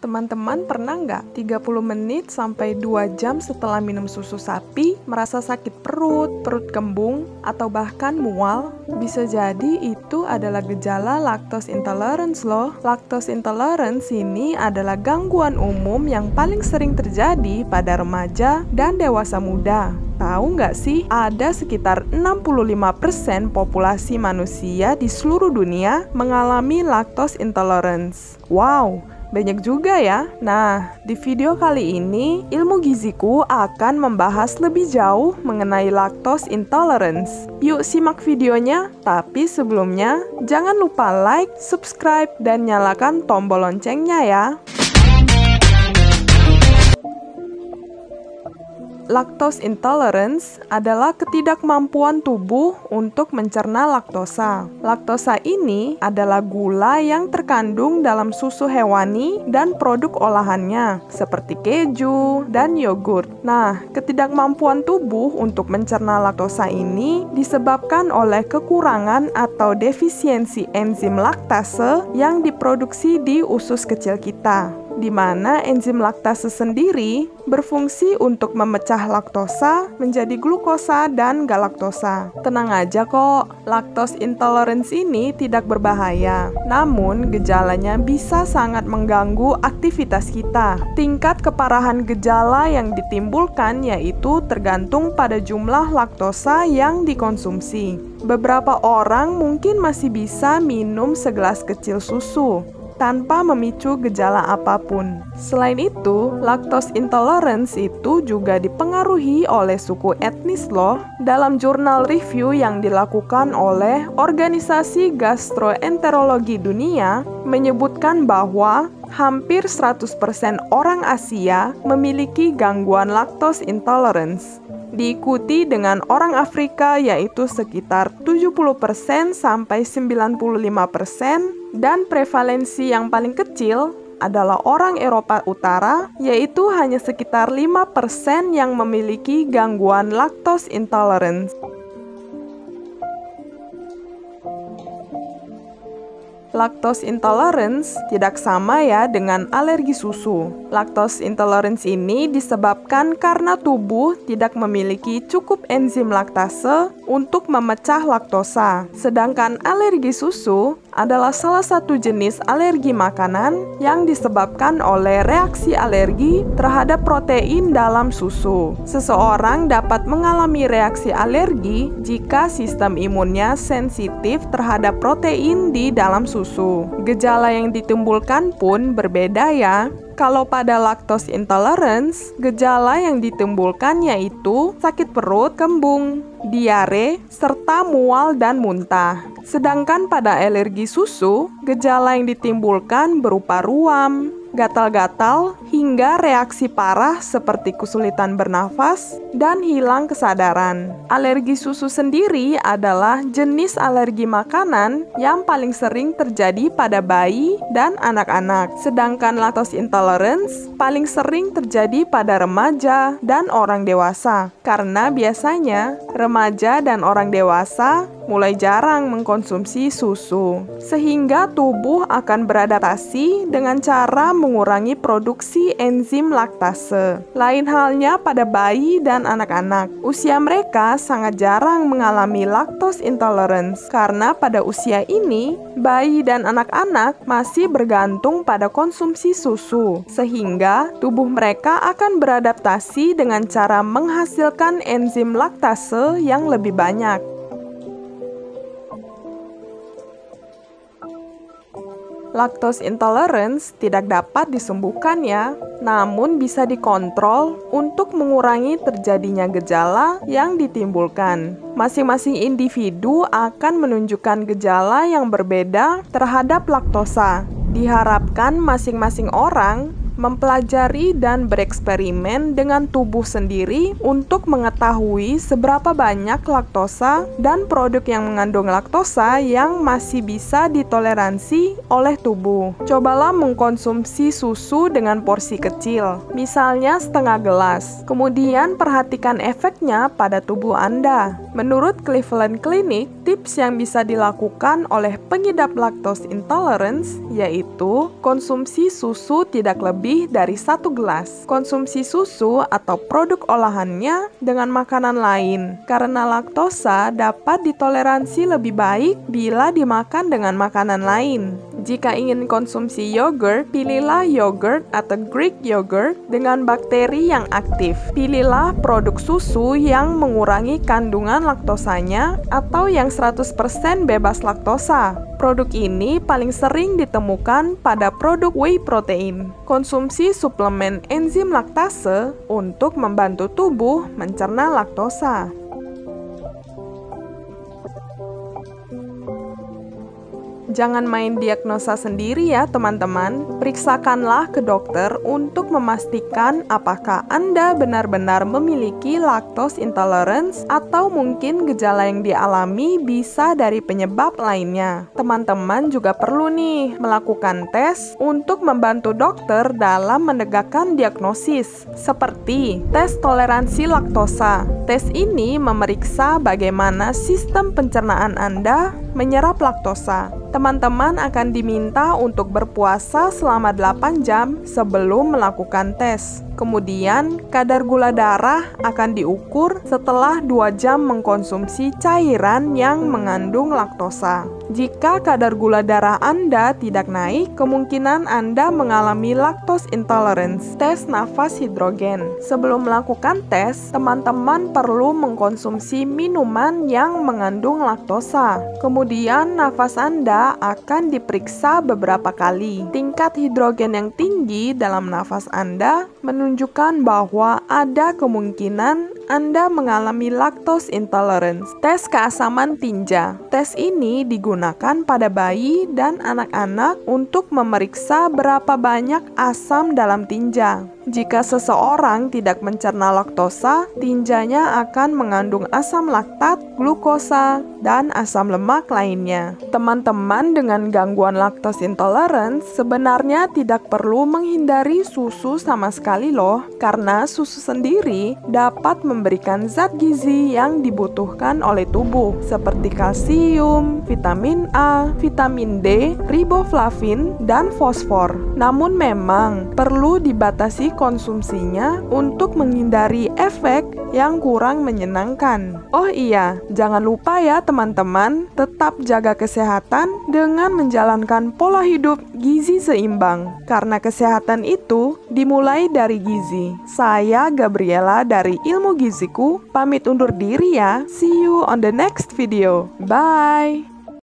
Teman-teman pernah nggak 30 menit sampai 2 jam setelah minum susu sapi merasa sakit perut, perut kembung, atau bahkan mual? Bisa jadi itu adalah gejala lactose intolerance loh. Lactose intolerance ini adalah gangguan umum yang paling sering terjadi pada remaja dan dewasa muda. Tahu nggak sih, ada sekitar 65% populasi manusia di seluruh dunia mengalami lactose intolerance. Wow! Banyak juga ya. Nah, di video kali ini, Ilmu Giziku akan membahas lebih jauh mengenai lactose intolerance. Yuk simak videonya, tapi sebelumnya, jangan lupa like, subscribe, dan nyalakan tombol loncengnya ya. Lactose intolerance adalah ketidakmampuan tubuh untuk mencerna laktosa. Laktosa ini adalah gula yang terkandung dalam susu hewani dan produk olahannya, seperti keju dan yogurt. Nah, ketidakmampuan tubuh untuk mencerna laktosa ini disebabkan oleh kekurangan atau defisiensi enzim laktase yang diproduksi di usus kecil kita, di mana enzim laktase sendiri berfungsi untuk memecah laktosa menjadi glukosa dan galaktosa. Tenang aja kok, lactose intolerance ini tidak berbahaya. Namun, gejalanya bisa sangat mengganggu aktivitas kita. Tingkat keparahan gejala yang ditimbulkan yaitu tergantung pada jumlah laktosa yang dikonsumsi. Beberapa orang mungkin masih bisa minum segelas kecil susu tanpa memicu gejala apapun. Selain itu, lactose intolerance itu juga dipengaruhi oleh suku etnis loh. Dalam jurnal review yang dilakukan oleh Organisasi Gastroenterologi Dunia menyebutkan bahwa hampir 100% orang Asia memiliki gangguan lactose intolerance. Diikuti dengan orang Afrika yaitu sekitar 70% sampai 95%, dan prevalensi yang paling kecil adalah orang Eropa Utara, yaitu hanya sekitar 5% yang memiliki gangguan lactose intolerance. Lactose intolerance tidak sama ya dengan alergi susu. Lactose intolerance ini disebabkan karena tubuh tidak memiliki cukup enzim laktase untuk memecah laktosa. Sedangkan alergi susu adalah salah satu jenis alergi makanan yang disebabkan oleh reaksi alergi terhadap protein dalam susu. Seseorang dapat mengalami reaksi alergi jika sistem imunnya sensitif terhadap protein di dalam susu. Gejala yang ditimbulkan pun berbeda ya. Kalau pada lactose intolerance, gejala yang ditimbulkan yaitu sakit perut, kembung, diare, serta mual dan muntah. Sedangkan pada alergi susu, gejala yang ditimbulkan berupa ruam, gatal-gatal, hingga reaksi parah seperti kesulitan bernafas dan hilang kesadaran. Alergi susu sendiri adalah jenis alergi makanan yang paling sering terjadi pada bayi dan anak-anak. Sedangkan lactose intolerance paling sering terjadi pada remaja dan orang dewasa, karena biasanya remaja dan orang dewasa mulai jarang mengkonsumsi susu, sehingga tubuh akan beradaptasi dengan cara mengurangi produksi enzim laktase. Lain halnya pada bayi dan anak-anak. Usia mereka sangat jarang mengalami lactose intolerance, karena pada usia ini, bayi dan anak-anak masih bergantung pada konsumsi susu, sehingga tubuh mereka akan beradaptasi dengan cara menghasilkan enzim laktase yang lebih banyak. Lactose intolerance tidak dapat disembuhkan ya, namun bisa dikontrol untuk mengurangi terjadinya gejala yang ditimbulkan. Masing-masing individu akan menunjukkan gejala yang berbeda terhadap laktosa. Diharapkan masing-masing orang mempelajari dan bereksperimen dengan tubuh sendiri untuk mengetahui seberapa banyak laktosa dan produk yang mengandung laktosa yang masih bisa ditoleransi oleh tubuh. Cobalah mengkonsumsi susu dengan porsi kecil, misalnya setengah gelas. Kemudian perhatikan efeknya pada tubuh Anda. Menurut Cleveland Clinic, tips yang bisa dilakukan oleh pengidap lactose intolerance yaitu konsumsi susu tidak lebih dari 1 gelas. Konsumsi susu atau produk olahannya dengan makanan lain, karena laktosa dapat ditoleransi lebih baik bila dimakan dengan makanan lain. Jika ingin konsumsi yogurt, pilihlah yogurt atau Greek yogurt dengan bakteri yang aktif. Pilihlah produk susu yang mengurangi kandungan laktosanya atau yang 100% bebas laktosa. Produk ini paling sering ditemukan pada produk whey protein. Konsumsi suplemen enzim laktase untuk membantu tubuh mencerna laktosa. Jangan main diagnosa sendiri ya teman-teman. Periksakanlah ke dokter untuk memastikan apakah Anda benar-benar memiliki lactose intolerance atau mungkin gejala yang dialami bisa dari penyebab lainnya. Teman-teman juga perlu nih melakukan tes untuk membantu dokter dalam menegakkan diagnosis, seperti tes toleransi laktosa. Tes ini memeriksa bagaimana sistem pencernaan Anda menyerap laktosa. Teman-teman akan diminta untuk berpuasa selama 8 jam sebelum melakukan tes. Kemudian, kadar gula darah akan diukur setelah 2 jam mengkonsumsi cairan yang mengandung laktosa. Jika kadar gula darah Anda tidak naik, kemungkinan Anda mengalami lactose intolerance. Tes nafas hidrogen. Sebelum melakukan tes, teman-teman perlu mengkonsumsi minuman yang mengandung laktosa. Kemudian, nafas Anda akan diperiksa beberapa kali. Tingkat hidrogen yang tinggi dalam nafas Anda menunjukkan bahwa ada kemungkinan Anda mengalami lactose intolerance. Tes keasaman tinja. Tes ini digunakan pada bayi dan anak-anak untuk memeriksa berapa banyak asam dalam tinja. Jika seseorang tidak mencerna laktosa, tinjanya akan mengandung asam laktat, glukosa, dan asam lemak lainnya. Teman-teman dengan gangguan lactose intolerance sebenarnya tidak perlu menghindari susu sama sekali loh, karena susu sendiri dapat memberikan zat gizi yang dibutuhkan oleh tubuh, seperti kalsium, vitamin A, vitamin D, riboflavin, dan fosfor. Namun memang perlu dibatasi konsumsinya untuk menghindari efek yang kurang menyenangkan. Oh iya, jangan lupa ya teman-teman, tetap jaga kesehatan dengan menjalankan pola hidup gizi seimbang, karena kesehatan itu dimulai dari gizi. Saya Gabriela dari Ilmu Giziku, pamit undur diri ya. See you on the next video. Bye!